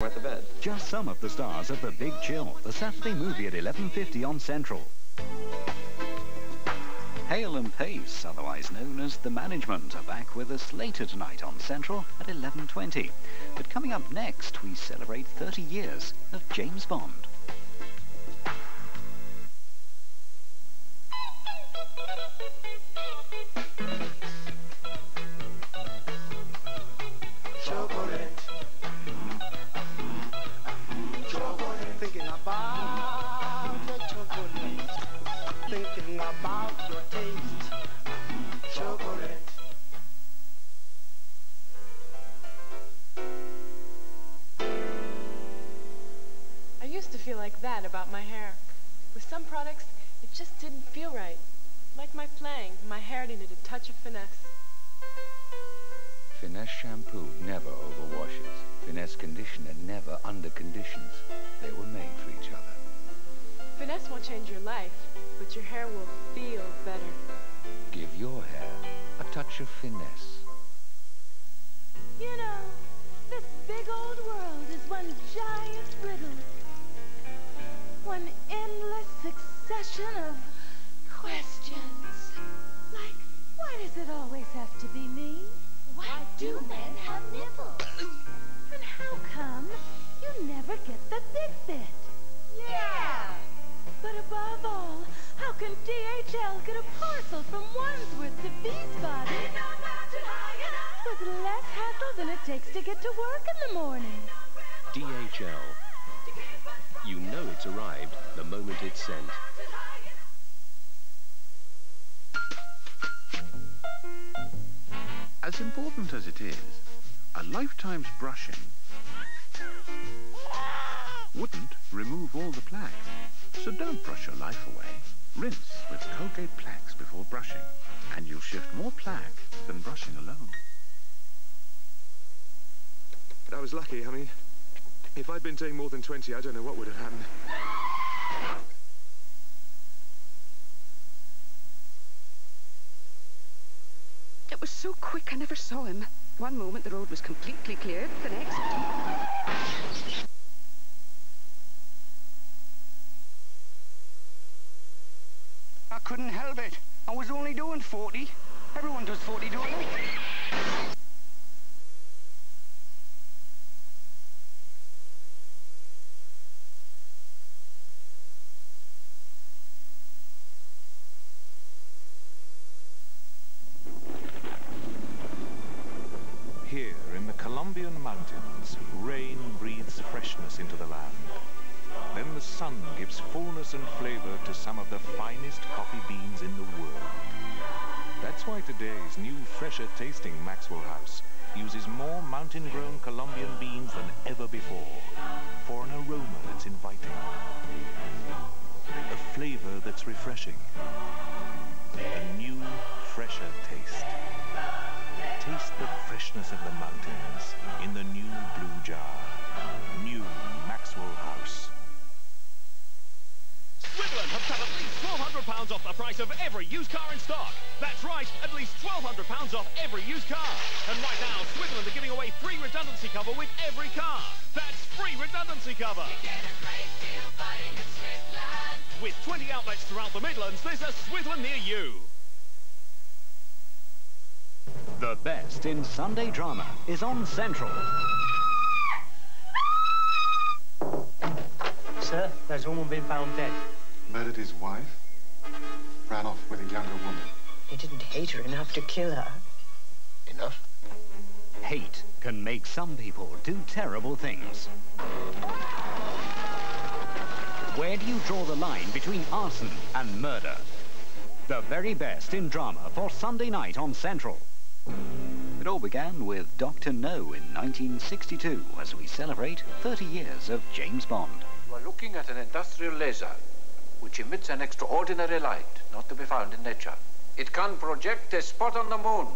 Worth a bed. Just some of the stars of The Big Chill, the Saturday movie at 11:50 on Central. Hale and Pace, otherwise known as The Management, are back with us later tonight on Central at 11:20. But coming up next, we celebrate 30 years of James Bond. Chocolate. Chocolate. Thinking about your chocolate. Thinking about your taste. Chocolate. I used to feel like that about my hair. With some products, it just didn't feel right. Like my playing, my hair needed a touch of finesse. Finesse shampoo never overwashes. Finesse conditioner never underconditions. They were made for each other. Finesse won't change your life, but your hair will feel better. Give your hair a touch of finesse. You know, this big old world is one giant riddle. One endless succession of questions. Like, why does it always have to be me? Why do men have nipples? And how come you never get the big bit? Yeah! But above all, how can DHL get a parcel from Wandsworth to Wiesbaden with less hassle than it takes to get to work in the morning? DHL. You know it's arrived the moment it's sent. As important as it is, a lifetime's brushing wouldn't remove all the plaque. So don't brush your life away. Rinse with Colgate Plax before brushing, and you'll shift more plaque than brushing alone. I was lucky. I mean, if I'd been doing more than 20, I don't know what would have happened. It was so quick I never saw him. One moment the road was completely cleared, the next... I couldn't help it. I was only doing 40. Everyone does 40, don't they? Here in the Colombian mountains, rain breathes freshness into the land. Then the sun gives fullness and flavor to some of the finest coffee beans in the world. That's why today's new, fresher tasting Maxwell House uses more mountain-grown Colombian beans than ever before, for an aroma that's inviting, a flavor that's refreshing, a new, fresher taste. Taste the freshness of the mountains in the new blue jar. New Maxwell House. Swithland have cut at least £1,200 off the price of every used car in stock. That's right, at least £1,200 off every used car. And right now, Swithland are giving away free redundancy cover with every car. That's free redundancy cover. You get a great deal buying at Swithland. With 20 outlets throughout the Midlands, there's a Swithland near you. The best in Sunday drama is on Central. Sir, there's a woman been found dead. Murdered his wife? Ran off with a younger woman. He didn't hate her enough to kill her. Enough? Hate can make some people do terrible things. Where do you draw the line between arson and murder? The very best in drama for Sunday night on Central. It all began with Dr. No in 1962 as we celebrate 30 years of James Bond. You are looking at an industrial laser which emits an extraordinary light not to be found in nature. It can project a spot on the moon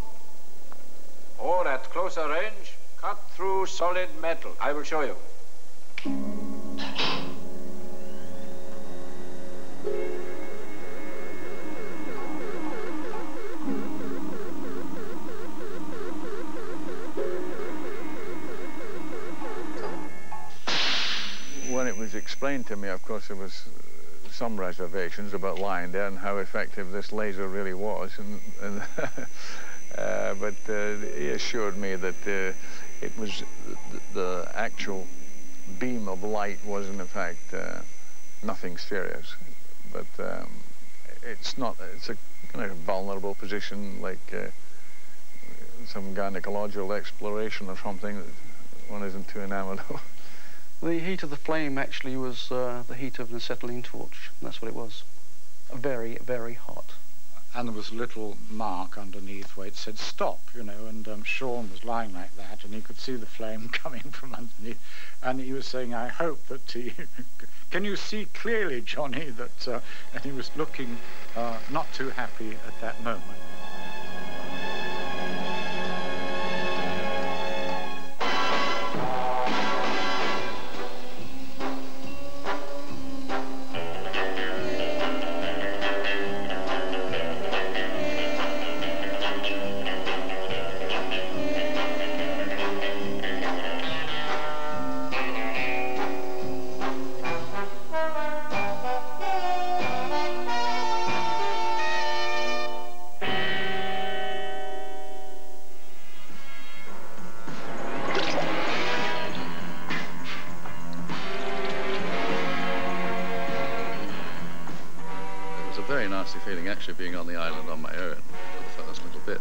or at closer range cut through solid metal. I will show you. it was explained to me, of course, there was some reservations about lying there and how effective this laser really was, but he assured me that it was the actual beam of light was in fact nothing serious, but it's a kind of vulnerable position, like some gynecological exploration or something that one isn't too enamored of. The heat of the flame actually was the heat of an acetylene torch. That's what it was. Very, very hot. And there was a little mark underneath where it said stop, you know, and Sean was lying like that, and he could see the flame coming from underneath, and he was saying, I hope that he... Can you see clearly, Johnny, that... and he was looking not too happy at that moment. Feeling actually being on the island on my own for the first little bit,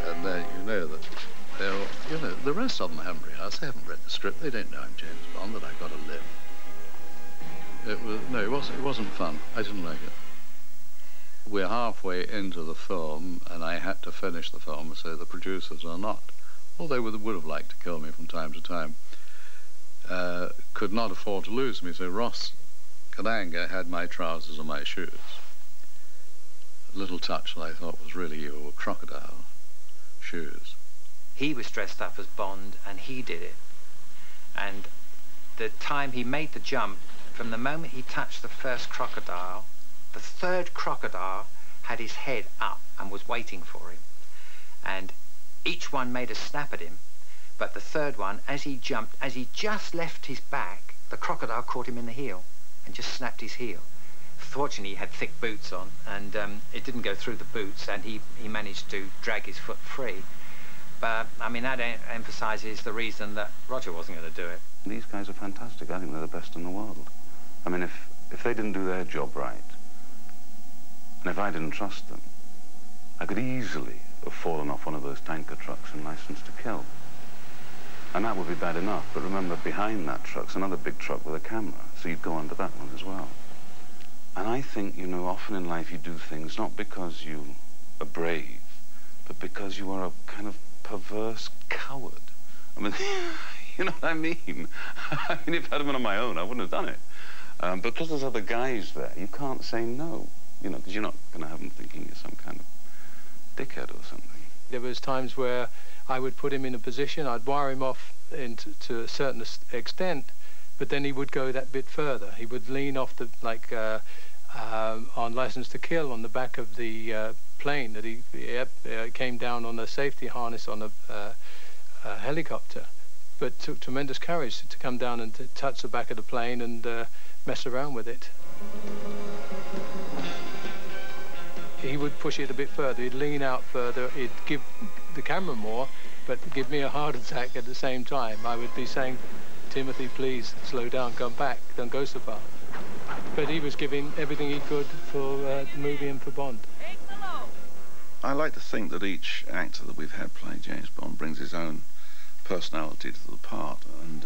and then you know that they're, you know, the rest of them haven't rehearsed, they haven't read the script, they don't know I'm James Bond, that I've got to live. It wasn't fun. I didn't like it. We're halfway into the film, and I had to finish the film, so the producers are not, although they would have liked to kill me from time to time, could not afford to lose me. So Ross Kananga had my trousers and my shoes. A little touch that I thought was really your crocodile shoes. He was dressed up as Bond, and he did it. And the time he made the jump, from the moment he touched the first crocodile, the third crocodile had his head up and was waiting for him. And each one made a snap at him, but the third one, as he jumped, as he just left his back, the crocodile caught him in the heel and just snapped his heel. Fortunately, he had thick boots on, and it didn't go through the boots, and he managed to drag his foot free. But, I mean, that emphasises the reason that Roger wasn't going to do it. These guys are fantastic. I think they're the best in the world. I mean, if they didn't do their job right, and if I didn't trust them, I could easily have fallen off one of those tanker trucks and licensed to kill. And that would be bad enough, but remember, behind that truck's another big truck with a camera, so you'd go under that one as well. And I think, you know, often in life you do things not because you are brave, but because you are a kind of perverse coward. I mean, you know what I mean? I mean, if I'd have been on my own, I wouldn't have done it. But because there's other guys there, you can't say no, you know, because you're not going to have them thinking you're some kind of dickhead or something. There was times where I would put him in a position, I'd wire him off to a certain extent, but then he would go that bit further. He would lean off the, like, on License to Kill, on the back of the plane that he came down on a safety harness on a helicopter. But took tremendous courage to come down and to touch the back of the plane and mess around with it. He would push it a bit further, he'd lean out further, he'd give the camera more, but give me a heart attack at the same time. I would be saying, Timothy, please, slow down, come back, don't go so far. But he was giving everything he could for the movie and for Bond. I like to think that each actor that we've had play James Bond brings his own personality to the part, and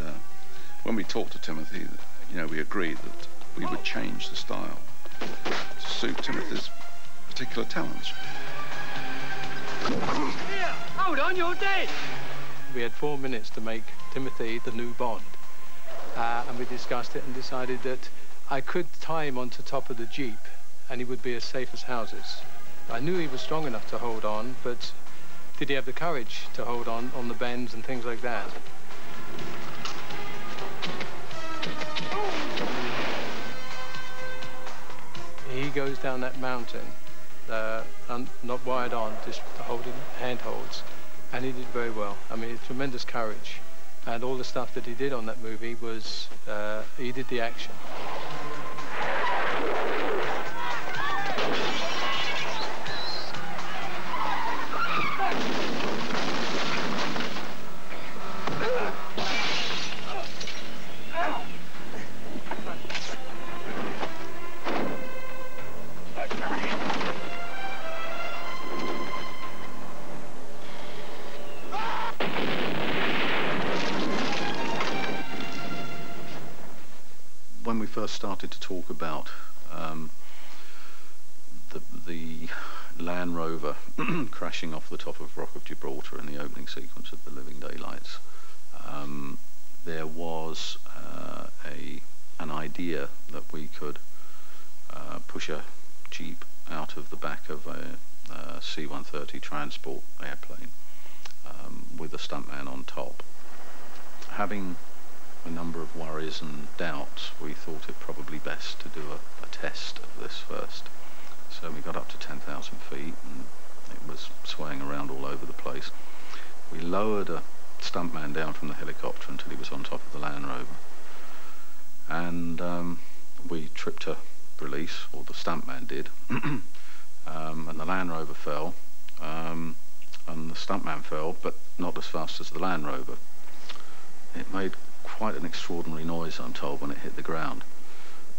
when we talked to Timothy, you know, we agreed that we would change the style to suit Timothy's particular talents. Here, hold on, you're dead! We had 4 minutes to make Timothy the new Bond, and we discussed it and decided that I could tie him onto top of the Jeep and he would be as safe as houses. I knew he was strong enough to hold on, but did he have the courage to hold on the bends and things like that? He goes down that mountain, not wired on, just holding handholds, and he did very well. I mean, tremendous courage. And all the stuff that he did on that movie was, he did the action. When we first started to talk about the Land Rover crashing off the top of Rock of Gibraltar in the opening sequence of The Living Daylights, there was an idea that we could push a Jeep out of the back of a C-130 transport airplane with a stuntman on top. Having a number of worries and doubts, we thought it probably best to do a test of this first. So we got up to 10,000 feet and it was swaying around all over the place. We lowered a stuntman down from the helicopter until he was on top of the Land Rover. And we tripped a release, or the stuntman did, and the Land Rover fell, and the stuntman fell, but not as fast as the Land Rover. It made quite an extraordinary noise, I'm told, when it hit the ground.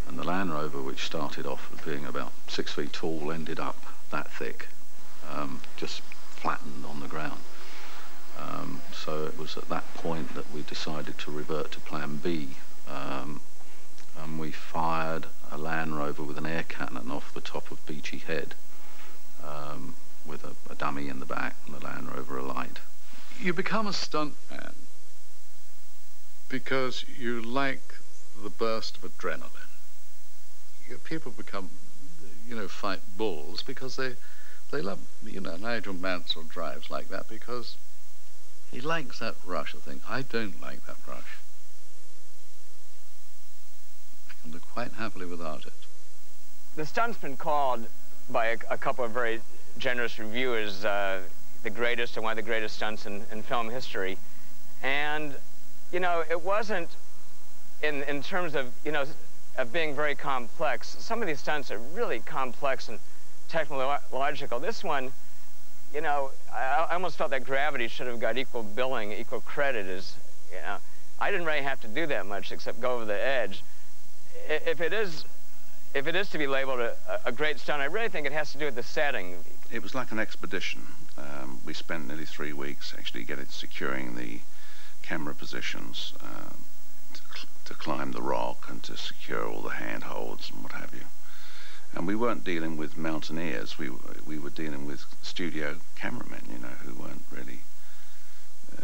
And the Land Rover, which started off as being about 6 feet tall, ended up that thick, just flattened on the ground. So it was at that point that we decided to revert to Plan B, and we fired a Land Rover with an air cannon off the top of Beachy Head, with a dummy in the back and the Land Rover alight. You become a stuntman because you like the burst of adrenaline. People become, fight bulls because they love, Nigel Mansell drives like that because he likes that rush of things. I don't like that rush. I can live quite happily without it. The stunt's been called by a couple of very generous reviewers the greatest and one of the greatest stunts in film history. And it wasn't in terms of, of being very complex. Some of these stunts are really complex and technological. This one, I almost felt that Gravity should have got equal billing, equal credit as, I didn't really have to do that much except go over the edge. If it is to be labeled a great stunt, I really think it has to do with the setting. It was like an expedition. We spent nearly 3 weeks actually securing the camera positions to climb the rock and to secure all the handholds and what have you. And we weren't dealing with mountaineers. We were dealing with studio cameramen, who weren't really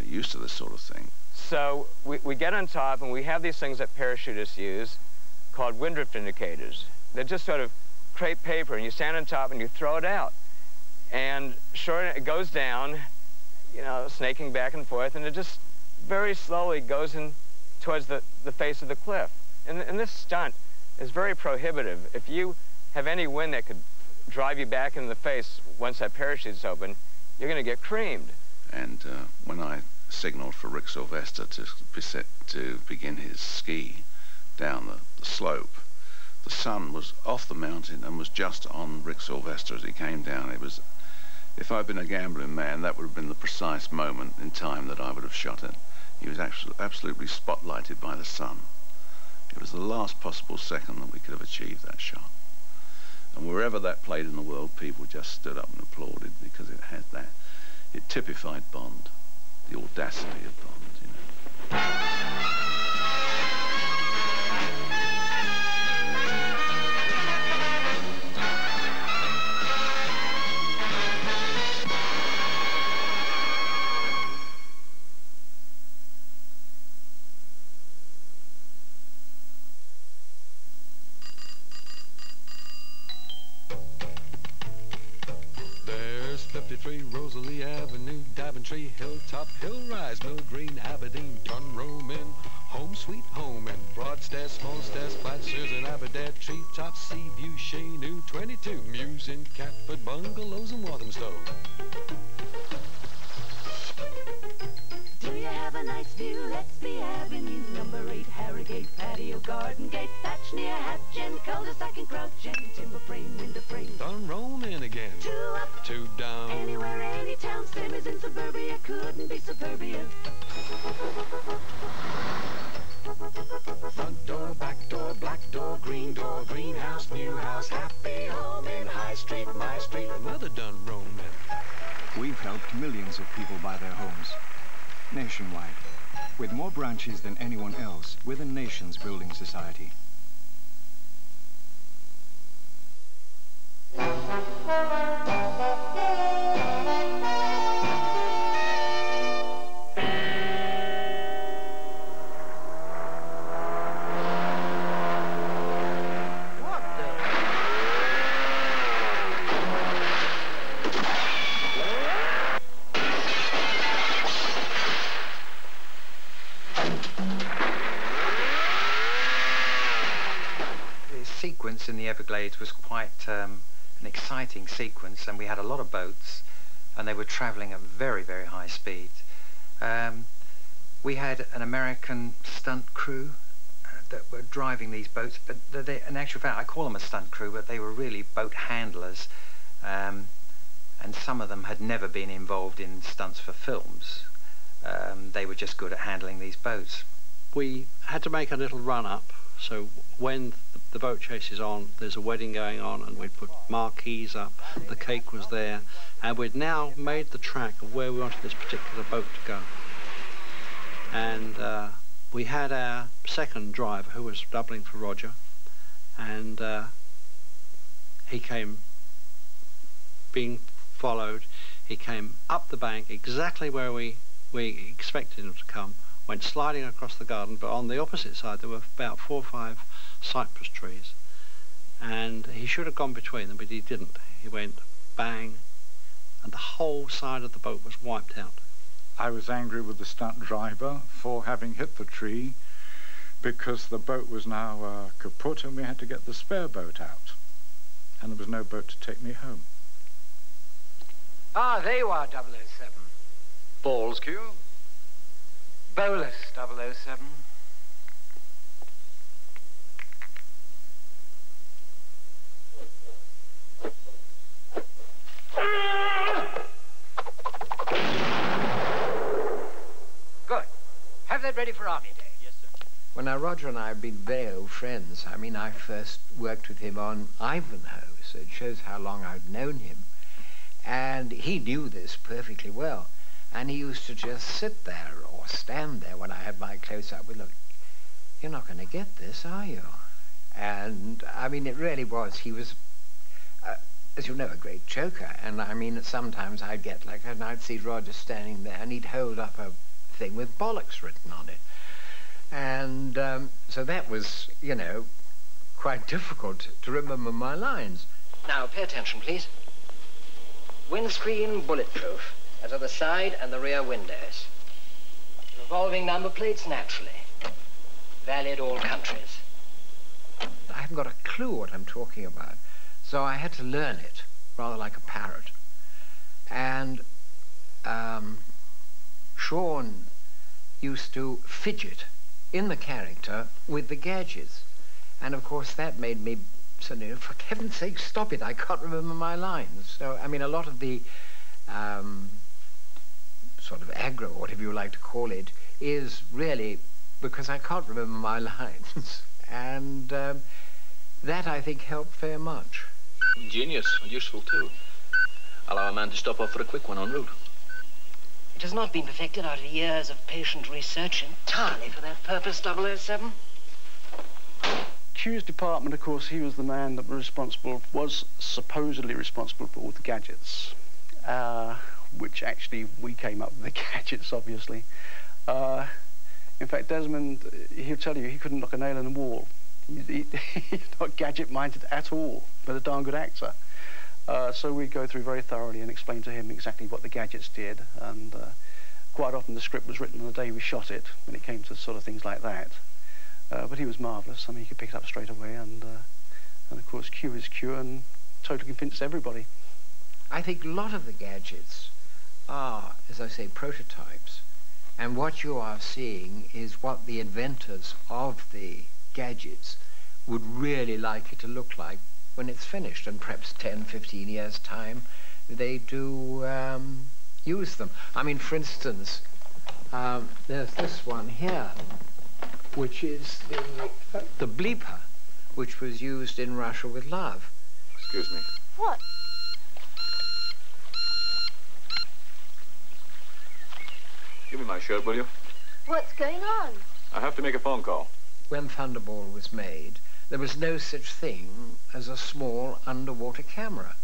used to this sort of thing. So we get on top and we have these things that parachutists use called wind drift indicators. They're just sort of crepe paper, and you stand on top and you throw it out. And sure, it goes down, snaking back and forth, and it just very slowly goes in towards the face of the cliff. And this stunt is very prohibitive. If you have any wind that could drive you back in the face once that parachute's open, you're going to get creamed. And when I signaled for Rick Sylvester to begin his ski down the slope, the sun was off the mountain and was just on Rick Sylvester as he came down. It was, if I'd been a gambling man, that would have been the precise moment in time that I would have shot it. He was absolutely spotlighted by the sun. It was the last possible second that we could have achieved that shot. And wherever that played in the world, people just stood up and applauded because it had that. It typified Bond, the audacity of Bond, There's 53 Rosalie Avenue, Daventry, Hilltop, Hill Rise, Mill Green, Aberdeen, Dunroman, Home Sweet Home, and Broadstairs, Smallstairs, Platshires, and Aberdare, Treetop, Seaview, Shaynew, 22, Mews in Catford, Bungalows, and Walthamstow. Do you have a nice nice view, Let'sby Avenue, number 8, Harrogate, patio, garden gate, thatch near Hatch End, cul-de-sac encroaching, timber frame, window frame. Done roaming again. 2 up, 2 down. anywhere, anytown, same as in suburbia, couldn't be suburbia. Front door, back door, black door, greenhouse, new house, happy home in High Street, my street, another done roaming. We've helped millions of people buy their homes, nationwide. With more branches than anyone else, we're the nation's building society. In the Everglades was quite an exciting sequence, and we had a lot of boats and they were traveling at very, very high speed. We had an American stunt crew that were driving these boats, but in actual fact I call them a stunt crew, but they were really boat handlers, and some of them had never been involved in stunts for films. They were just good at handling these boats. We had to make a little run-up, so when the boat chase is on, there's a wedding going on, and we'd put marquees up, the cake was there, and we'd now made the track of where we wanted this particular boat to go. And we had our second driver, who was doubling for Roger, and he came being followed. He came up the bank exactly where we expected him to come, went sliding across the garden, but on the opposite side there were about 4 or 5 cypress trees, and he should have gone between them, but he didn't. He went bang, and the whole side of the boat was wiped out. I was angry with the stunt driver for having hit the tree, because the boat was now kaput and we had to get the spare boat out, and there was no boat to take me home. Ah, there you are, 007. Balls, Q. Bolus, 007. Good. Have that ready for Army Day. Yes, sir. Well, now, Roger and I have been very old friends. I mean, I first worked with him on Ivanhoe, so it shows how long I've known him. And he knew this perfectly well. And he used to just sit there or stand there when I had my close-up with, look, you're not going to get this, are you? And, I mean, it really was. He was, as you know, a great joker. And, I mean, sometimes I'd get like, and I'd see Roger standing there, and he'd hold up a thing with bollocks written on it. And so that was, you know, quite difficult to remember my lines. Now, pay attention, please. Windscreen bulletproof, as are the side and the rear windows. Revolving number plates, naturally. Valid all countries. I haven't got a clue what I'm talking about, so I had to learn it, rather like a parrot. And Sean used to fidget in the character with the gadgets. And of course that made me so, no, for heaven's sake, stop it, I can't remember my lines. So, I mean, a lot of the sort of aggro, whatever you like to call it, is really because I can't remember my lines. And that, I think, helped very much. Ingenious and useful, too. Allow a man to stop off for a quick one en route. It has not been perfected out of years of patient research entirely for that purpose, 007. Q's department, of course, he was the man that was supposedly responsible for all the gadgets, which actually we came up with the gadgets, obviously. In fact, Desmond, he'll tell you he couldn't knock a nail in the wall. He's not gadget-minded at all, but a darn good actor. So we'd go through very thoroughly and explain to him exactly what the gadgets did, and quite often the script was written on the day we shot it, when it came to sort of things like that. But he was marvellous. I mean, he could pick it up straight away, and of course Q is Q and totally convinced everybody. I think a lot of the gadgets are, as I say, prototypes, And what you are seeing is what the inventors of the gadgets would really like it to look like when it's finished, and perhaps 10, 15 years' time they do use them. I mean, for instance, there's this one here, which is the bleeper, which was used in Russia with Love. Excuse me. What? Give me my shirt, will you? What's going on? I have to make a phone call. When Thunderball was made, there was no such thing as a small underwater camera.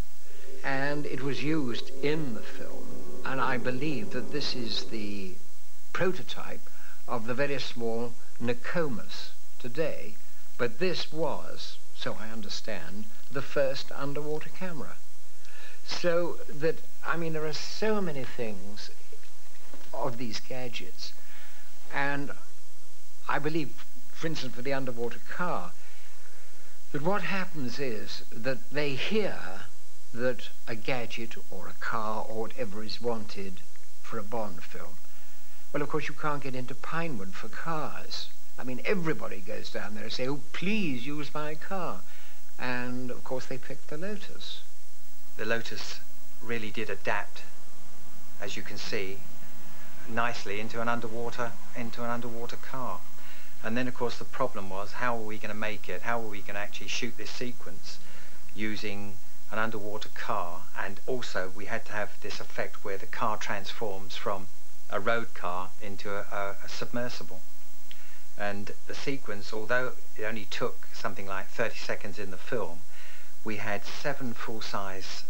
And it was used in the film, and I believe that this is the prototype of the very small Nokomis today, but this was, so I understand, the first underwater camera. So that, I mean, there are so many things of these gadgets, and I believe, for instance, for the underwater car, that what happens is that they hear that a gadget or a car or whatever is wanted for a Bond film. Well, of course, you can't get into Pinewood for cars. I mean, everybody goes down there and say, oh, please use my car. And, of course, they picked the Lotus. The Lotus really did adapt, as you can see, nicely into an underwater car. And then, of course, the problem was, how are we going to make it? How are we going to actually shoot this sequence using an underwater car? And also, we had to have this effect where the car transforms from a road car into a submersible. And the sequence, although it only took something like 30 seconds in the film, we had 7 full-size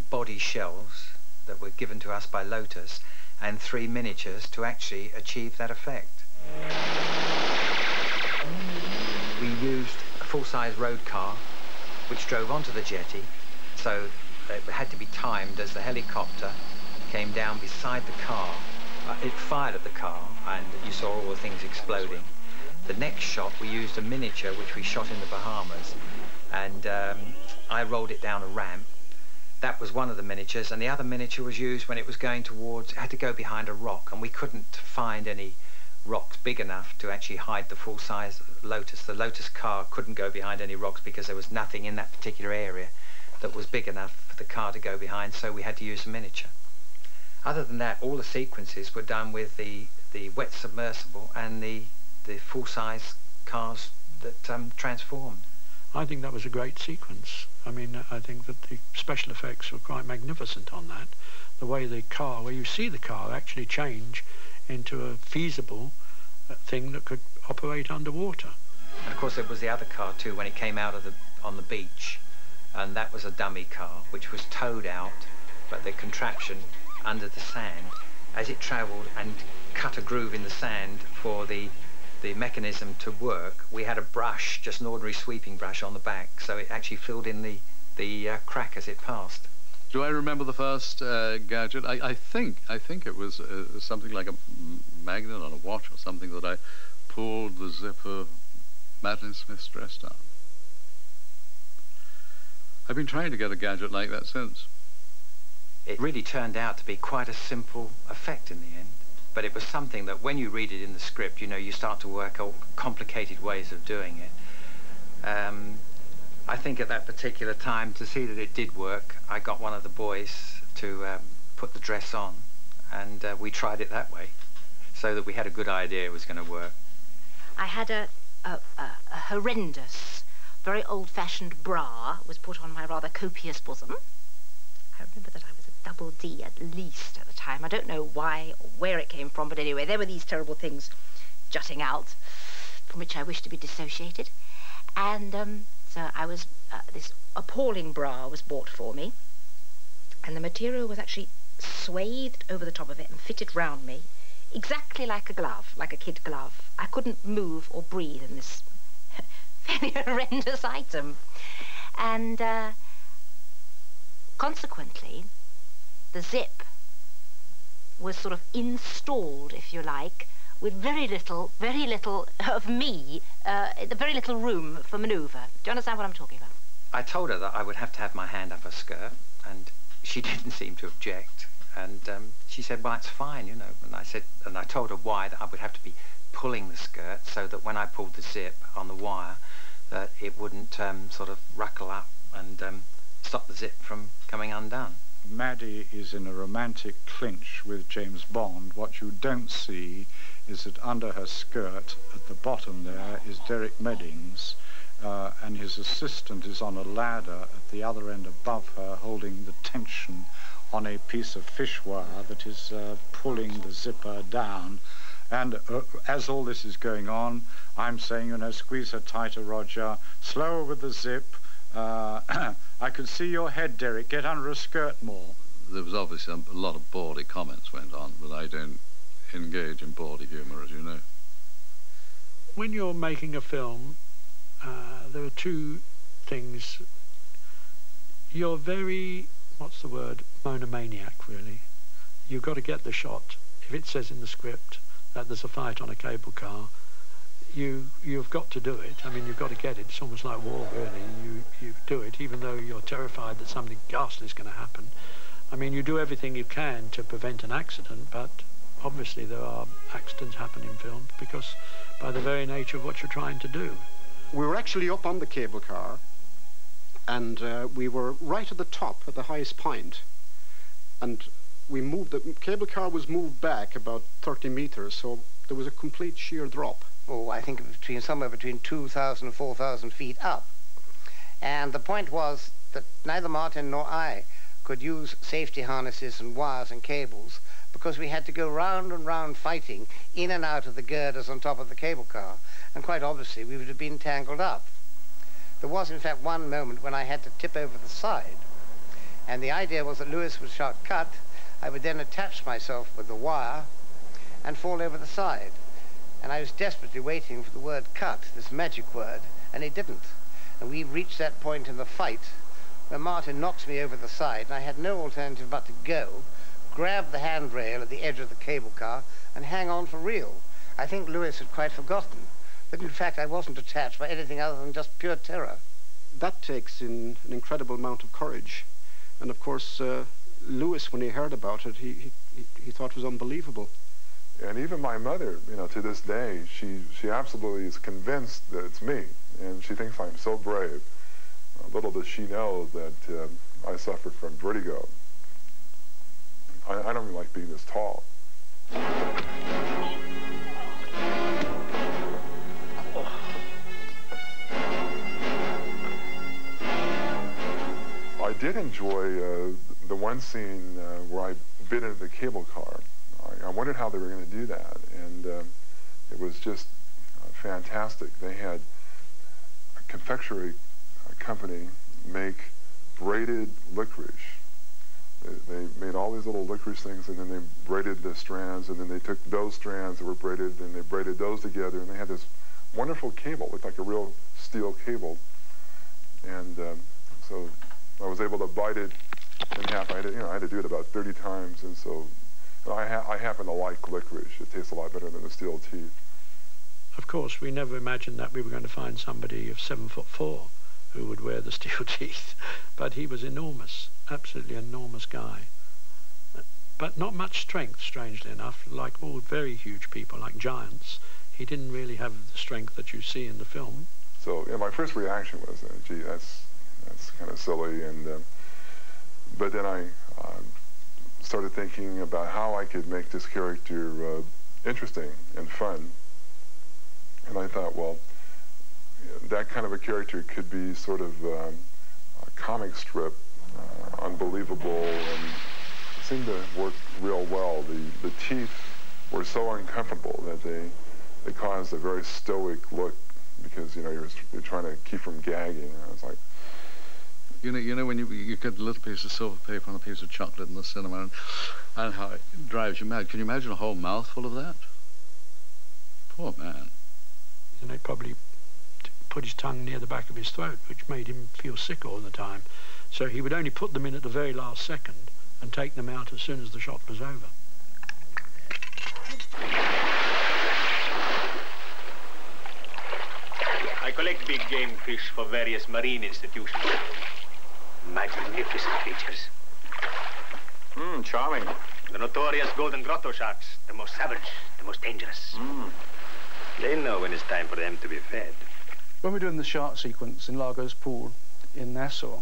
body shells that were given to us by Lotus and 3 miniatures to actually achieve that effect. We used a full-size road car which drove onto the jetty, so it had to be timed as the helicopter came down beside the car. It fired at the car and you saw all the things exploding. The next shot we used a miniature which we shot in the Bahamas, and I rolled it down a ramp. That was one of the miniatures, and the other miniature was used when it was going towards, it had to go behind a rock, and we couldn't find any rocks big enough to actually hide the full-size Lotus. The Lotus car couldn't go behind any rocks because there was nothing in that particular area that was big enough for the car to go behind, so we had to use a miniature. Other than that, all the sequences were done with the wet submersible and the full-size cars that transformed. I think that was a great sequence. I mean, I think that the special effects were quite magnificent on that. The way the car, where you see the car actually change into a feasible thing that could operate underwater. And of course there was the other car too when it came out of on the beach, and that was a dummy car which was towed out, but the contraption under the sand, as it travelled and cut a groove in the sand for the mechanism to work, we had a brush, just an ordinary sweeping brush on the back, so it actually filled in the crack as it passed. Do I remember the first gadget? I think it was something like a magnet on a watch or something that I pulled the zip of Madeline Smith's dress down. I've been trying to get a gadget like that since. It really turned out to be quite a simple effect in the end, but it was something that when you read it in the script, you know, you start to work out complicated ways of doing it. I think at that particular time, to see that it did work, I got one of the boys to put the dress on, and we tried it that way, so that we had a good idea it was going to work. I had a horrendous, very old-fashioned bra was put on my rather copious bosom. I remember that I was a double D at least at the time. I don't know why or where it came from, but anyway, there were these terrible things jutting out from which I wished to be dissociated. And so I was, this appalling bra was bought for me, and the material was actually swathed over the top of it and fitted round me, exactly like a glove, like a kid glove. I couldn't move or breathe in this fairly horrendous item. And consequently, the zip was sort of installed, if you like, with very little of me, very little room for manoeuvre. Do you understand what I'm talking about? I told her that I would have to have my hand up her skirt, and she didn't seem to object. And she said, well, it's fine, you know. And I told her why, that I would have to be pulling the skirt so that when I pulled the zip on the wire, that it wouldn't sort of ruckle up and stop the zip from coming undone. Maddie is in a romantic clinch with James Bond. What you don't see is that under her skirt, at the bottom there, is Derek Meddings, and his assistant is on a ladder at the other end above her, holding the tension on a piece of fish wire that is pulling the zipper down. And as all this is going on, I'm saying, you know, squeeze her tighter, Roger, slower with the zip. I can see your head, Derek. Get under a skirt more. There was obviously a lot of bawdy comments went on, but I don't engage in bawdy humour, as you know. When you're making a film, there are two things. You're very, what's the word, monomaniac, really. You've got to get the shot. If it says in the script that there's a fight on a cable car, you've got to do it. I mean, you've got to get it. It's almost like war, really. You do it, even though you're terrified that something ghastly is going to happen. I mean, you do everything you can to prevent an accident, but obviously there are accidents happen in film because by the very nature of what you're trying to do. We were actually up on the cable car, and we were right at the top, at the highest point, and we moved, the cable car was moved back about 30 meters, so there was a complete sheer drop. Oh, I think somewhere between 2,000 and 4,000 feet up. And the point was that neither Martin nor I could use safety harnesses and wires and cables because we had to go round and round fighting in and out of the girders on top of the cable car, and quite obviously we would have been tangled up. There was in fact one moment when I had to tip over the side, and the idea was that Lewis would shout cut. I would then attach myself with the wire and fall over the side. And I was desperately waiting for the word cut, this magic word, and it didn't. And we reached that point in the fight where Martin knocks me over the side, and I had no alternative but to go, grab the handrail at the edge of the cable car, and hang on for real. I think Lewis had quite forgotten that in fact I wasn't attached by anything other than just pure terror. That takes in an incredible amount of courage. And of course, Lewis, when he heard about it, he thought it was unbelievable. And even my mother, you know, to this day, she absolutely is convinced that it's me, and she thinks I'm so brave. Little does she know that I suffered from vertigo. I don't even like being this tall. I did enjoy the one scene where I bit into the cable car. I wondered how they were going to do that, and it was just fantastic. They had a confectionery company make braided licorice. They made all these little licorice things, and then they braided the strands, and then they took those strands that were braided, and they braided those together, and they had this wonderful cable, looked like a real steel cable. And so I was able to bite it in half. I had to do it about 30 times, and so I happen to like licorice. It tastes a lot better than the steel teeth. Of course, we never imagined that we were going to find somebody of 7'4" who would wear the steel teeth, but he was enormous, absolutely enormous guy. But not much strength, strangely enough, like all very huge people, like giants. He didn't really have the strength that you see in the film. So my first reaction was, gee, that's kind of silly, and but then I started thinking about how I could make this character interesting and fun. And I thought, well, that kind of a character could be sort of a comic strip, unbelievable, and it seemed to work real well. The teeth were so uncomfortable that they caused a very stoic look because, you know, you're trying to keep from gagging. I was like, You know when you get a little piece of silver paper and a piece of chocolate in the cinema, and how it drives you mad. Can you imagine a whole mouthful of that? Poor man. And they probably put his tongue near the back of his throat, which made him feel sick all the time. So he would only put them in at the very last second and take them out as soon as the shot was over. I collect big game fish for various marine institutions. Magnificent creatures. Charming. The notorious golden grotto sharks, the most savage, the most dangerous. They know when it's time for them to be fed. When we're doing the shark sequence in Largo's Pool in Nassau,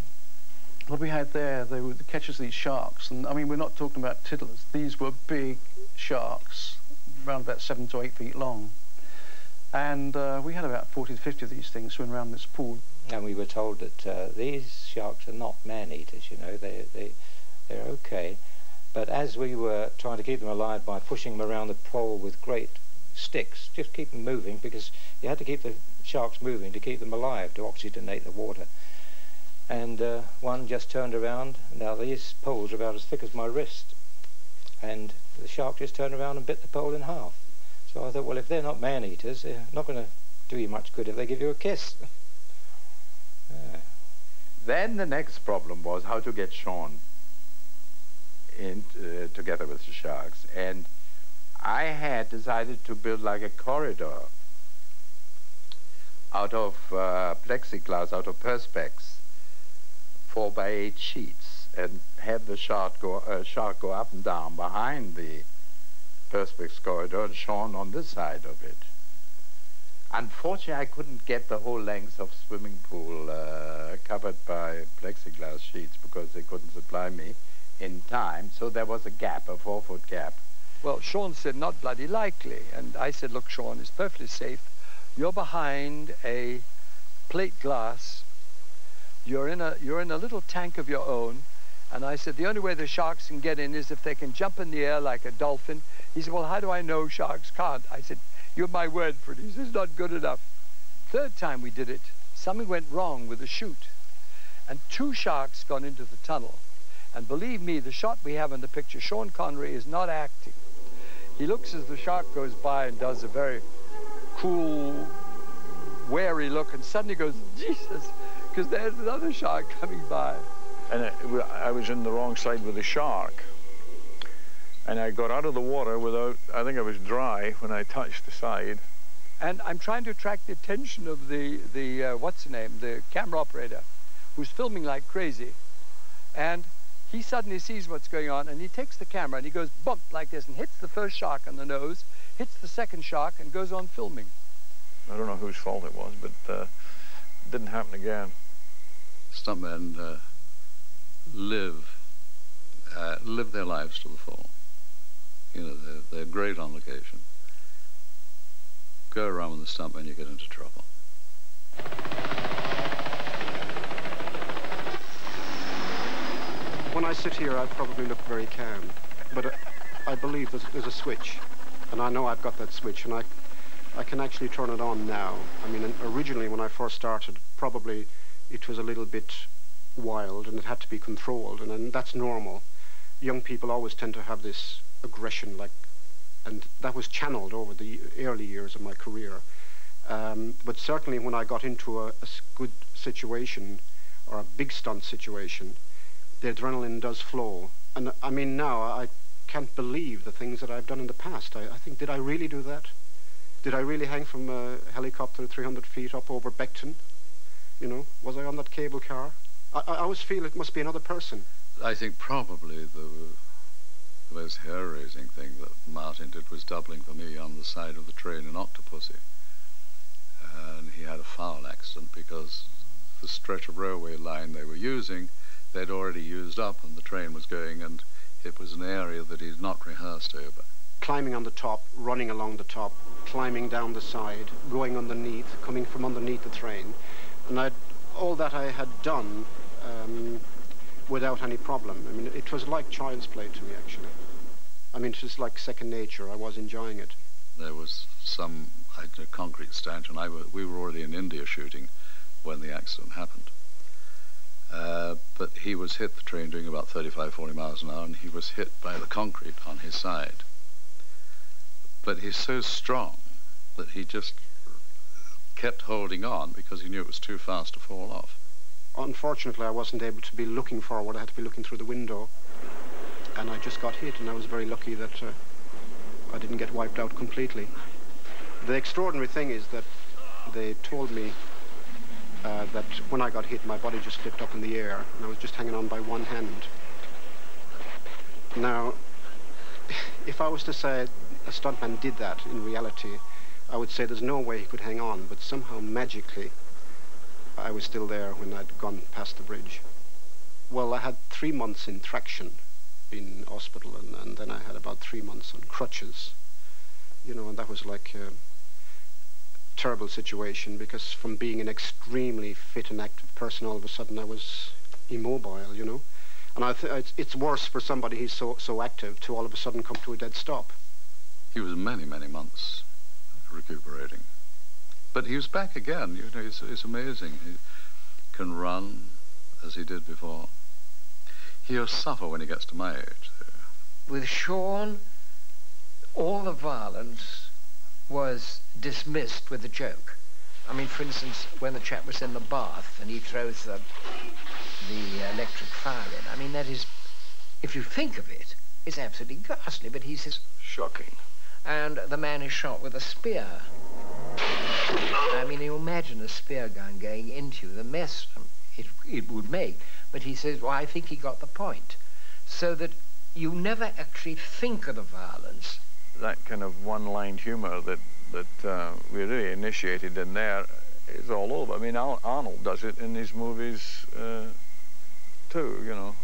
what we had there, they were the catches of these sharks, and I mean, we're not talking about tiddlers. These were big sharks, around about 7 to 8 feet long. And we had about 40 to 50 of these things swimming around this pool. And we were told that these sharks are not man-eaters, you know, they're okay. But as we were trying to keep them alive by pushing them around the pole with great sticks, just keep them moving, because you had to keep the sharks moving to keep them alive, to oxygenate the water. And one just turned around. Now these poles are about as thick as my wrist. And the shark just turned around and bit the pole in half. So I thought, well, if they're not man-eaters, they're not going to do you much good if they give you a kiss. Then the next problem was how to get Sean in together with the sharks. And I had decided to build like a corridor out of plexiglass, out of perspex, 4x8 sheets, and have the shark go up and down behind the perspex corridor and Sean on this side of it. Unfortunately, I couldn't get the whole length of swimming pool covered by plexiglass sheets because they couldn't supply me in time, so there was a gap, a 4-foot gap. Well, Sean said, not bloody likely. And I said, look, Sean, it's perfectly safe. You're behind a plate glass. You're in a little tank of your own. And I said, the only way the sharks can get in is if they can jump in the air like a dolphin. He said, well, how do I know sharks can't? I said, you have my word for it. He says, not good enough. Third time we did it, something went wrong with the chute. And 2 sharks got into the tunnel. And believe me, the shot we have in the picture, Sean Connery is not acting. He looks as the shark goes by and does a very cool, wary look, and suddenly goes, Jesus, because there's another shark coming by. And I was in the wrong side with the shark. And I got out of the water without, I think I was dry when I touched the side. And I'm trying to attract the attention of the what's the name, the camera operator, who's filming like crazy. And he suddenly sees what's going on, and he takes the camera and he goes bump like this and hits the first shark on the nose, hits the second shark, and goes on filming. I don't know whose fault it was, but it didn't happen again. Stuntmen live their lives to the full. You know, they're great on location. Go around with the stuntman, you get into trouble. When I sit here, I probably look very calm, but I believe there's a switch, and I know I've got that switch, and I can actually turn it on now. I mean, originally when I first started, probably it was a little bit wild, and it had to be controlled, and that's normal. Young people always tend to have this aggression, and that was channeled over the early years of my career. But certainly when I got into a good situation, or a big stunt situation, the adrenaline does flow. And I mean, now I can't believe the things that I've done in the past. I think, did I really do that? Did I really hang from a helicopter 300 feet up over Beckton? You know, was I on that cable car? I always feel it must be another person. I think probably the most hair-raising thing that Martin did was doubling for me on the side of the train in Octopussy. And he had a foul accident because the stretch of railway line they were using, they'd already used up, and the train was going, and it was an area that he'd not rehearsed over. Climbing on the top, running along the top, climbing down the side, going underneath, coming from underneath the train. And all that I had done without any problem. I mean, it was like child's play to me, actually. I mean, it was like second nature. I was enjoying it. There was a concrete stanchion. We were already in India shooting when the accident happened. But he was hit, the train doing about 35, 40 miles an hour, and he was hit by the concrete on his side. But he's so strong that he just kept holding on because he knew it was too fast to fall off. Unfortunately, I wasn't able to be looking forward. I had to be looking through the window. And I just got hit, and I was very lucky that I didn't get wiped out completely. The extraordinary thing is that they told me that when I got hit, my body just flipped up in the air, and I was just hanging on by one hand. Now, if I was to say a stuntman did that in reality, I would say there's no way he could hang on, but somehow magically I was still there when I'd gone past the bridge. Well, I had 3 months in traction in hospital, and then I had about 3 months on crutches, you know, and that was like a terrible situation, because from being an extremely fit and active person, all of a sudden I was immobile, you know. And it's worse for somebody who's so active to all of a sudden come to a dead stop. He was many, many months recuperating. But he was back again, you know, it's amazing. He can run as he did before. He'll suffer when he gets to my age. With Sean, all the violence was dismissed with a joke. I mean, for instance, when the chap was in the bath and he throws the electric fire in, I mean, that is, if you think of it, it's absolutely ghastly, but he says... Shocking. And the man is shot with a spear. I mean, you imagine a spear gun going into you, the mess it would make. But he says, well, I think he got the point. So that you never actually think of the violence. That kind of one-line humour that we really initiated in there is all over. I mean, Arnold does it in his movies too, you know.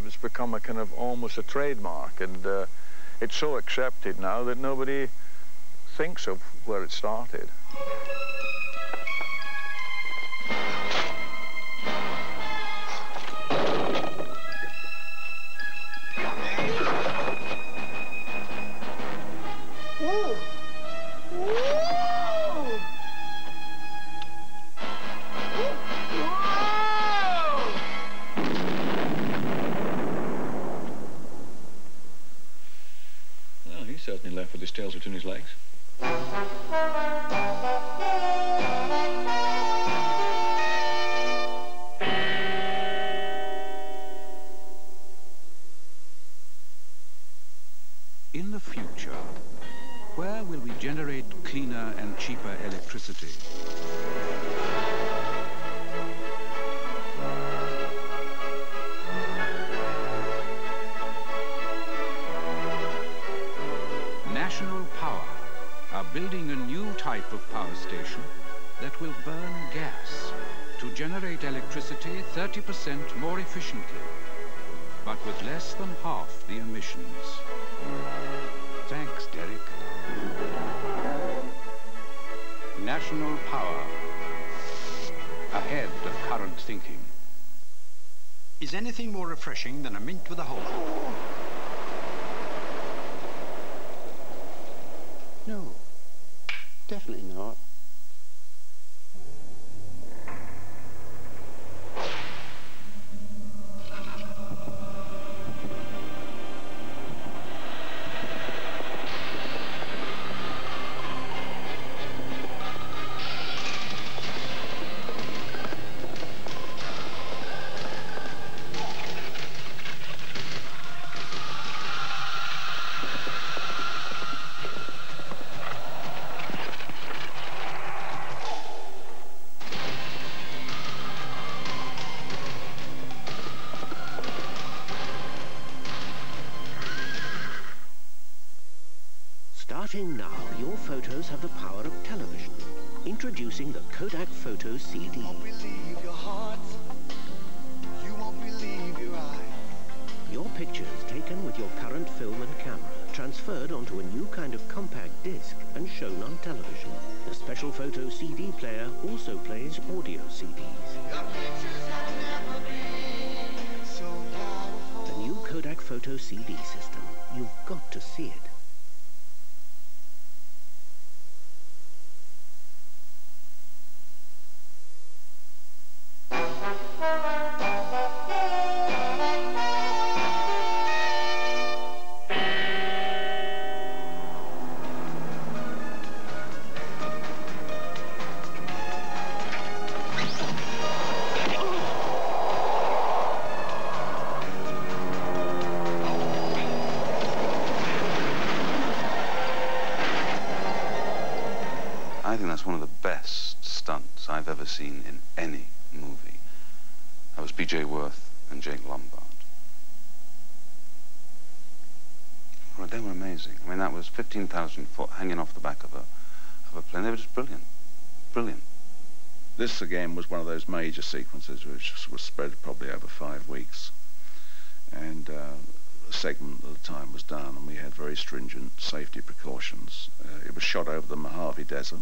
It's become a kind of almost a trademark, and it's so accepted now that nobody thinks of where it started. Certainly left with his tails between his legs. In the future, where will we generate cleaner and cheaper electricity? National Power are building a new type of power station that will burn gas to generate electricity 30% more efficiently, but with less than half the emissions. Thanks, Derek. National Power, ahead of current thinking. Is anything more refreshing than a mint with a hole? No, definitely not. Starting now, your photos have the power of television. Introducing the Kodak Photo CD. You won't believe your heart. You won't believe your eye. Your pictures taken with your current film and camera, transferred onto a new kind of compact disc and shown on television. The special photo CD player also plays audio CDs. Your pictures have never been so powerful. The new Kodak Photo CD system. You've got to see it. I think that's one of the best stunts I've ever seen in any movie. That was B.J. Worth and Jake Lombard. Well, they were amazing. I mean, that was 15,000 foot hanging off the back of a plane. They were just brilliant. Brilliant. This, again, was one of those major sequences which was spread probably over 5 weeks. And a segment at the time was done, and we had very stringent safety precautions. It was shot over the Mojave Desert,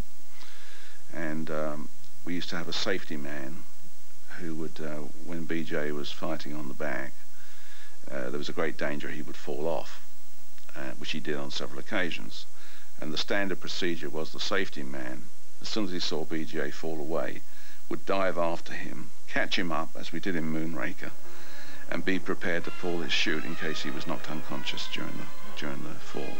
and we used to have a safety man who would, when BJ was fighting on the back, there was a great danger he would fall off, which he did on several occasions. And the standard procedure was the safety man, as soon as he saw BJ fall away, would dive after him, catch him up, as we did in Moonraker, and be prepared to pull his chute in case he was knocked unconscious during the fall.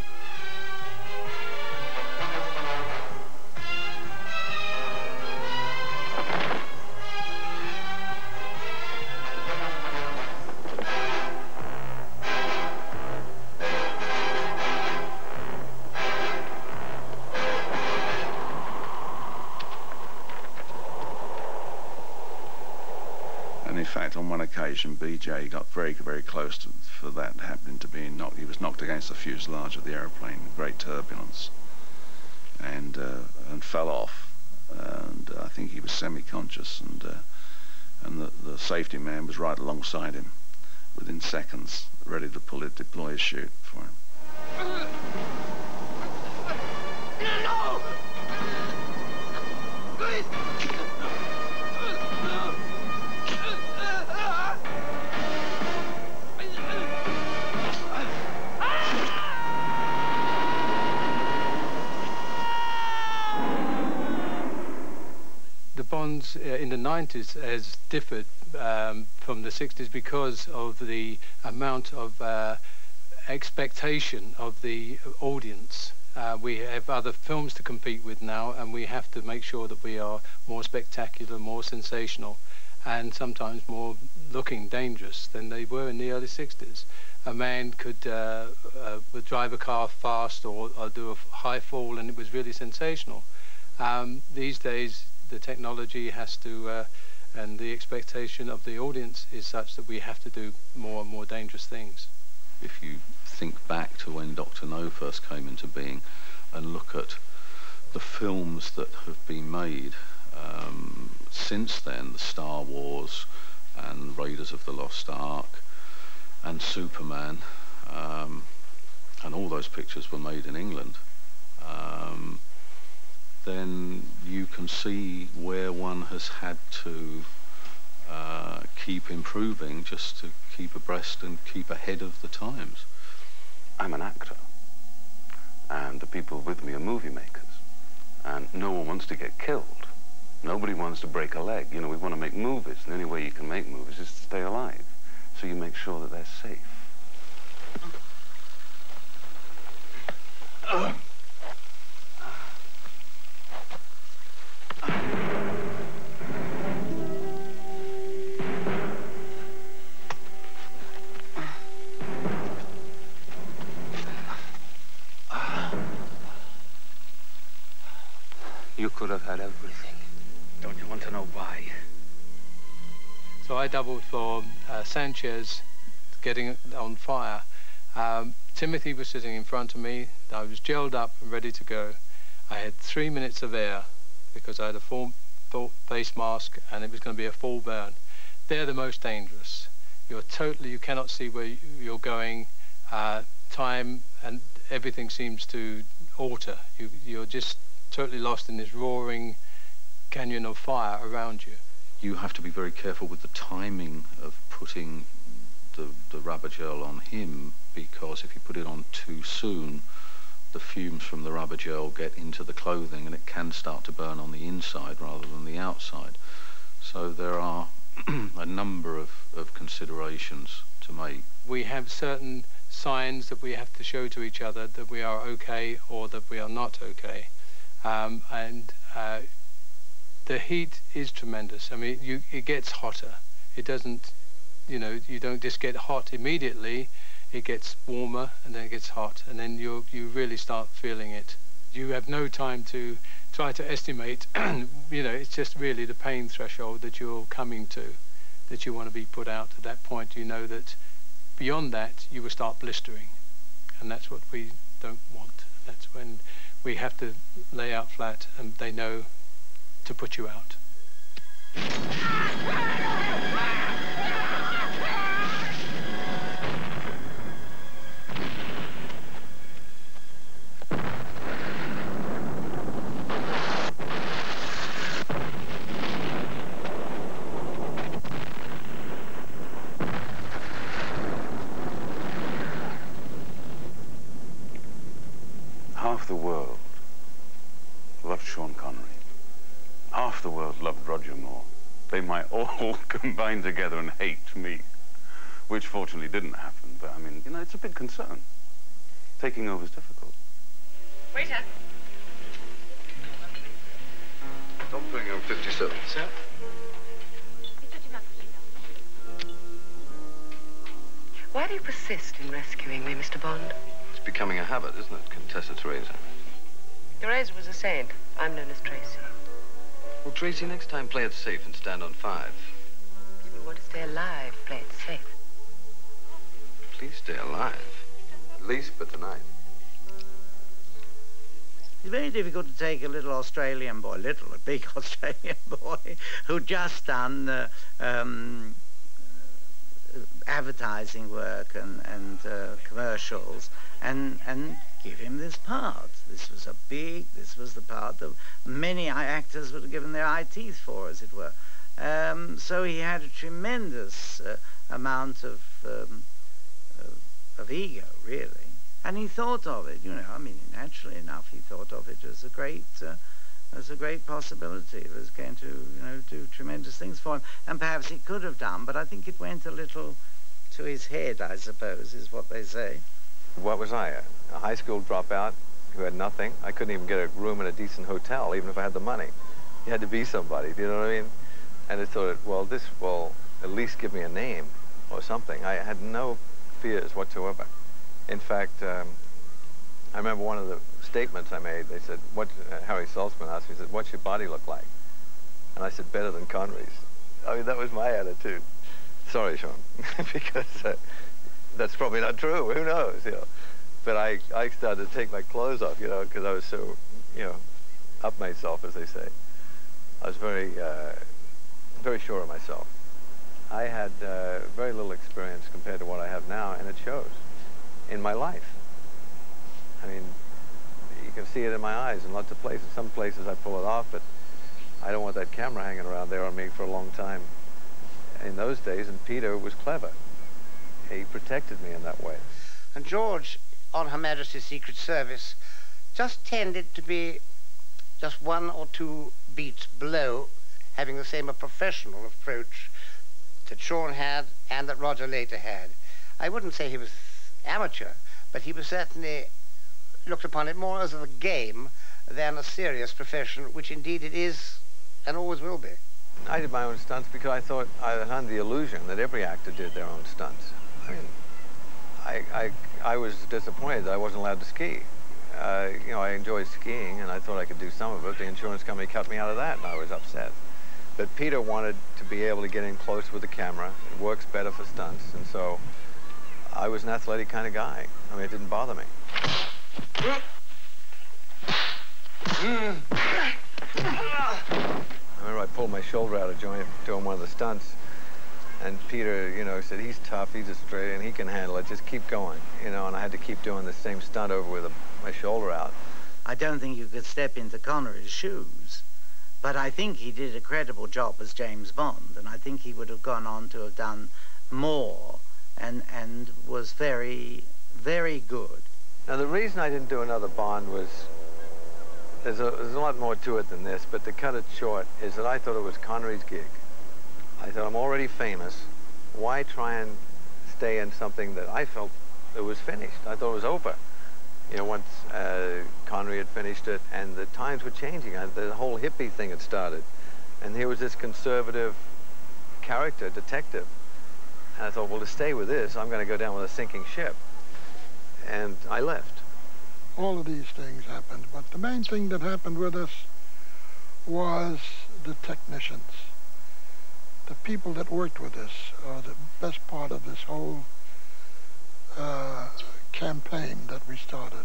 On one occasion, BJ got very, very close for that happening to being knocked. He was knocked against the fuselage of the aeroplane, great turbulence, and fell off. And I think he was semi-conscious, and the safety man was right alongside him, within seconds, ready to deploy his chute for him. No! Please! The Bonds in the 90s has differed from the 60s because of the amount of expectation of the audience. We have other films to compete with now, and we have to make sure that we are more spectacular, more sensational, and sometimes more looking dangerous than they were in the early 60s. A man could drive a car fast or do a high fall, and it was really sensational. These days, the technology has to, and the expectation of the audience is such that we have to do more and more dangerous things. If you think back to when Dr. No first came into being and look at the films that have been made since then, the Star Wars and Raiders of the Lost Ark and Superman, and all those pictures were made in England, then you can see where one has had to keep improving just to keep abreast and keep ahead of the times. I'm an actor, and the people with me are movie makers, and no one wants to get killed. Nobody wants to break a leg. You know, we want to make movies, and the only way you can make movies is to stay alive. So you make sure that they're safe. You could have had everything. Don't you want to know why? So I doubled for Sanchez getting on fire. Timothy was sitting in front of me. I was gelled up and ready to go. I had 3 minutes of air because I had a full face mask and it was going to be a full burn. They're the most dangerous. You cannot see where you're going. Time and everything seems to alter. You're just totally lost in this roaring canyon of fire around you. You have to be very careful with the timing of putting the rubber gel on him, because if you put it on too soon, the fumes from the rubber gel get into the clothing and it can start to burn on the inside rather than the outside. So there are a number of considerations to make. We have certain signs that we have to show to each other that we are okay or that we are not okay. The heat is tremendous. I mean, it gets hotter. It doesn't, you don't just get hot immediately. It gets warmer and then it gets hot, and then you really start feeling it. You have no time to try to estimate. It's just really the pain threshold that you're coming to, that you want to be put out. At that point, you know that beyond that, you will start blistering, and that's what we don't want. That's when we have to lay out flat and they know to put you out. Half the world loved Sean Connery. Half the world loved Roger Moore. They might all combine together and hate me, which fortunately didn't happen. But I mean, you know, it's a big concern. Taking over is difficult. Waiter. Don't bring him 57. Sir? Why do you persist in rescuing me, Mr. Bond? It's becoming a habit, isn't it, Contessa Teresa? Teresa was a saint. I'm known as Tracy. Well, Tracy, next time play it safe and stand on 5. People want to stay alive, play it safe. Please stay alive. At least for tonight. It's very difficult to take a little Australian boy, a big Australian boy, who'd just done advertising work and commercials, and give him this part. This was the part that many actors would have given their eye teeth for, as it were. So he had a tremendous amount of ego, really. And he thought of it, you know, I mean, naturally enough, he thought of it as a great possibility. It was going to, you know, do tremendous things for him. And perhaps it could have done, but I think it went a little to his head, I suppose, is what they say. What was I, a high school dropout who had nothing? I couldn't even get a room in a decent hotel, even if I had the money. You had to be somebody, do you know what I mean? And I thought, well, this will at least give me a name or something. I had no fears whatsoever. In fact, I remember one of the statements I made, they said, Harry Saltzman asked me, he said, what's your body look like? And I said, better than Connery's. I mean, that was my attitude. Sorry, Sean, because that's probably not true, who knows, you know. But I started to take my clothes off, you know, because I was so, you know, up myself, as they say. I was very, very sure of myself. I had very little experience compared to what I have now, and it shows in my life. I mean, you can see it in my eyes in lots of places. Some places I pull it off, but I don't want that camera hanging around there on me for a long time. In those days, and Peter was clever. He protected me in that way. And George, on Her Majesty's Secret Service, just tended to be just 1 or 2 beats below, having the same professional approach that Sean had and that Roger later had. I wouldn't say he was amateur, but he was certainly looked upon it more as a game than a serious profession, which indeed it is and always will be. I did my own stunts because I thought I was under the illusion that every actor did their own stunts. I mean, I was disappointed that I wasn't allowed to ski. You know, I enjoyed skiing, and I thought I could do some of it. The insurance company cut me out of that, and I was upset. But Peter wanted to be able to get in close with the camera. It works better for stunts, and so I was an athletic kind of guy. I mean, it didn't bother me. I remember I pulled my shoulder out of joint doing one of the stunts, and Peter, you know, said, he's tough, he's Australian, he can handle it, just keep going, you know, and I had to keep doing the same stunt over with my shoulder out. I don't think you could step into Connery's shoes, but I think he did a credible job as James Bond, and I think he would have gone on to have done more and was very, very good. Now, the reason I didn't do another Bond was, there's a lot more to it than this, but to cut it short, is that I thought it was Connery's gig. I thought, I'm already famous. Why try and stay in something that I felt it was finished? I thought it was over. You know, once Connery had finished it, and the times were changing. The whole hippie thing had started. And here was this conservative character, detective. And I thought, well, to stay with this, I'm going to go down with a sinking ship. And I left. All of these things happened, but the main thing that happened with us was the technicians. The people that worked with us are the best part of this whole campaign that we started.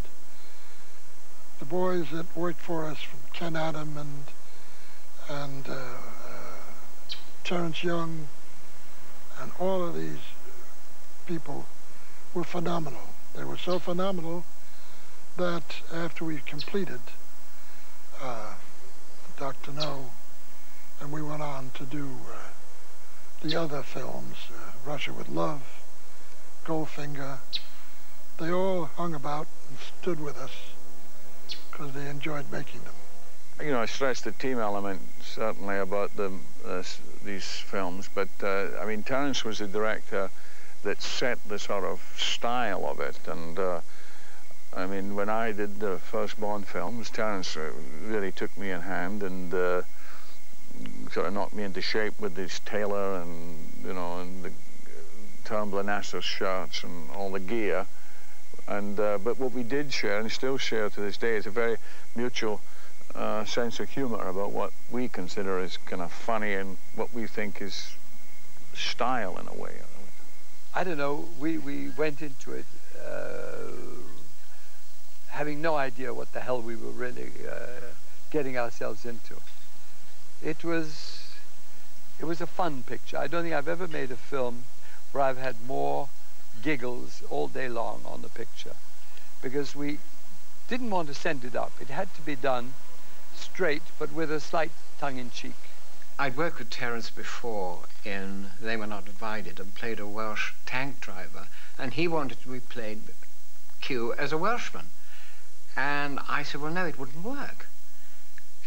The boys that worked for us, from Ken Adam and Terrence Young, and all of these people were phenomenal. They were so phenomenal that after we completed Dr. No, and we went on to do the other films, Russia with Love, Goldfinger, they all hung about and stood with us because they enjoyed making them. You know, I stressed the team element certainly about these films, but I mean, Terrence was the director that set the sort of style of it, and I mean, when I did the first Bond films, Terrence really took me in hand and sort of knocked me into shape with his tailor and, you know, and the Turnbull Nasser shirts and all the gear. And but what we did share, and still share to this day, is a very mutual sense of humor about what we consider as kind of funny and what we think is style in a way. I don't know, we went into it having no idea what the hell we were really getting ourselves into. It was a fun picture. I don't think I've ever made a film where I've had more giggles all day long on the picture, because we didn't want to send it up. It had to be done straight, but with a slight tongue-in-cheek. I'd worked with Terence before in They Were Not Divided and played a Welsh tank driver, and he wanted to be played Q as a Welshman. And I said, well, no, it wouldn't work.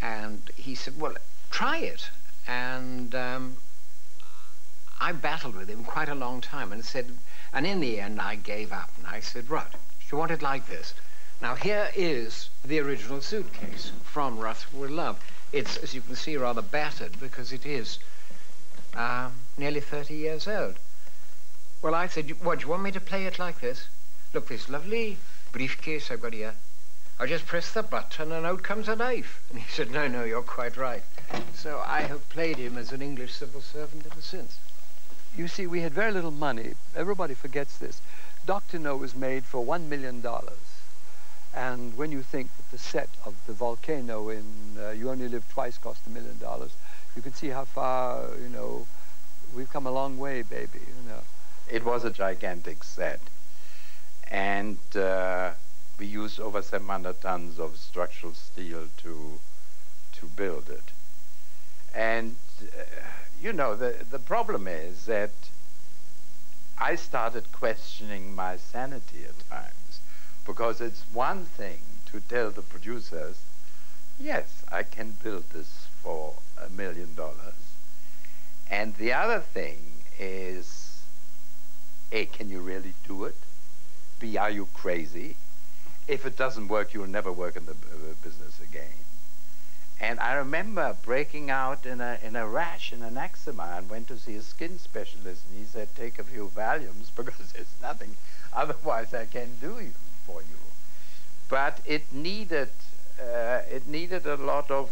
And he said, well, try it. And I battled with him quite a long time and in the end I gave up and I said, right, you want it like this. Now here is the original suitcase from Russia with Love. It's, as you can see, rather battered because it is nearly 30 years old. Well, I said, what, do you want me to play it like this? Look, this lovely briefcase I've got here. I just press the button and out comes a knife. And he said, no, no, you're quite right. So I have played him as an English civil servant ever since. You see, we had very little money. Everybody forgets this. Dr. No was made for $1 million. And when you think that the set of the volcano in You Only Live Twice cost $1 million, you can see how far, you know, we've come a long way, baby, you know. It was a gigantic set. And we used over 700 tons of structural steel to build it. And, you know, the problem is that I started questioning my sanity at times, because it's one thing to tell the producers, yes, I can build this for $1 million. And the other thing is, A, can you really do it? B, are you crazy? If it doesn't work, you'll never work in the business again. And I remember breaking out in a rash and an eczema and went to see a skin specialist, and he said, take a few Valiums because there's nothing otherwise I can do for you. But it needed a lot of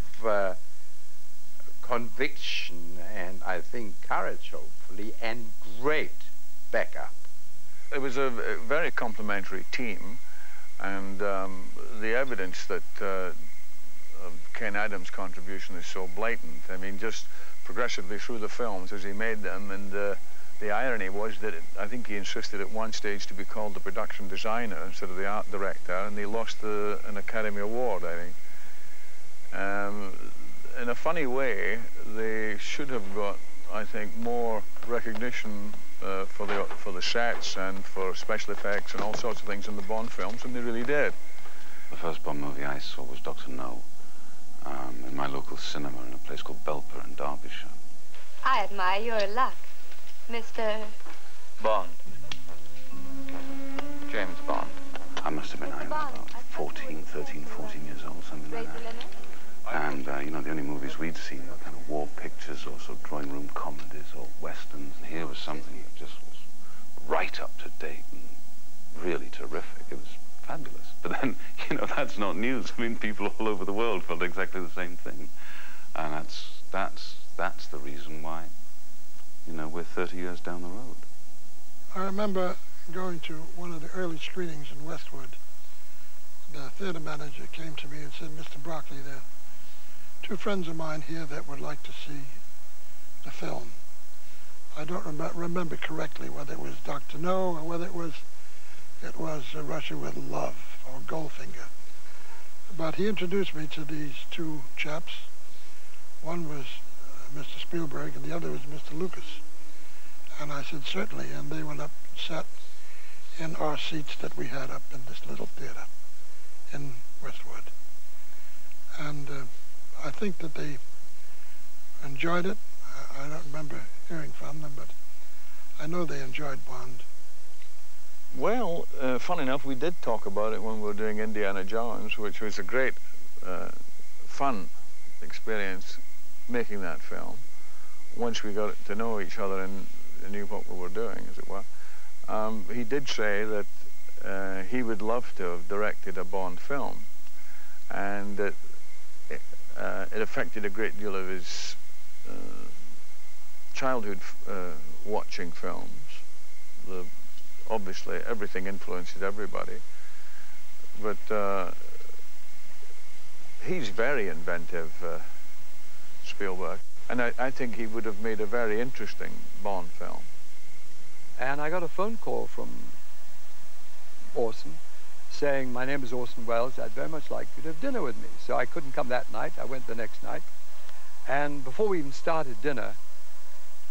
conviction and I think courage, hopefully, and great backup. It was a very complimentary team, and the evidence that Ken Adams' contribution is so blatant. I mean, just progressively through the films as he made them, and the irony was that I think he insisted at one stage to be called the production designer instead of the art director, and he lost an Academy Award, I think. In a funny way, they should have got, I think, more recognition for the sets and for special effects and all sorts of things in the Bond films than they really did. The first Bond movie I saw was Dr. No, in my local cinema in a place called Belper in Derbyshire. I admire your luck, Mr. Bond. James Bond. I must have been, about 13, 14 years old, something like that. And, you know, the only movies we'd seen were kind of war pictures or sort of drawing room comedies or westerns. And here was something that just was right up to date and really terrific. It was fabulous. But then, you know, that's not news. I mean, people all over the world felt exactly the same thing. And that's the reason why, you know, we're 30 years down the road. I remember going to one of the early screenings in Westwood, the theater manager came to me and said, Mr. Broccoli, there are two friends of mine here that would like to see the film. I don't remember correctly whether it was Dr. No or whether it was Russia with Love or Goldfinger. But he introduced me to these two chaps. One was Mr. Spielberg and the other was Mr. Lucas. And I said, certainly, and they went up, sat in our seats that we had up in this little theater in Westwood. And I think that they enjoyed it. I don't remember hearing from them, but I know they enjoyed Bond. Well, fun enough, we did talk about it when we were doing Indiana Jones, which was a great, fun experience making that film. Once we got to know each other and knew what we were doing, as it were, he did say that he would love to have directed a Bond film, and that it affected a great deal of his childhood watching films. Obviously, everything influences everybody, but he's very inventive, Spielberg, and I think he would have made a very interesting Bond film. And I got a phone call from Orson saying, my name is Orson Welles, I'd very much like you to have dinner with me. So I couldn't come that night, I went the next night. And before we even started dinner,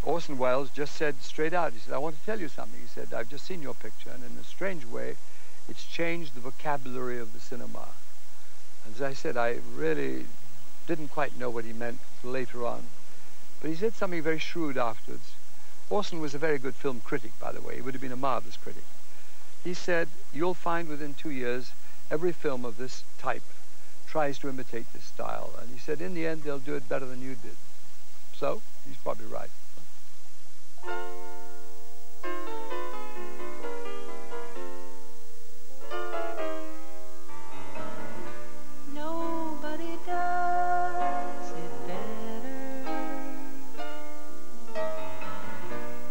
Orson Welles just said straight out, he said, I want to tell you something. He said, I've just seen your picture, and in a strange way, it's changed the vocabulary of the cinema. And as I said, I really didn't quite know what he meant later on. But he said something very shrewd afterwards. Orson was a very good film critic, by the way. He would have been a marvelous critic. He said, you'll find within 2 years, every film of this type tries to imitate this style. And he said, in the end, they'll do it better than you did. So, he's probably right. Nobody does it better.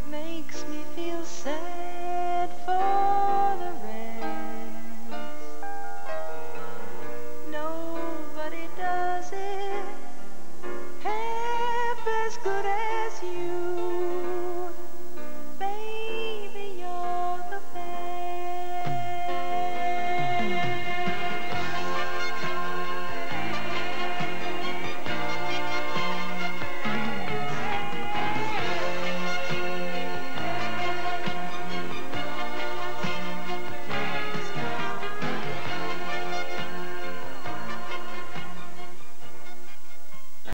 Makes me feel sad for the rest. Nobody does it half as good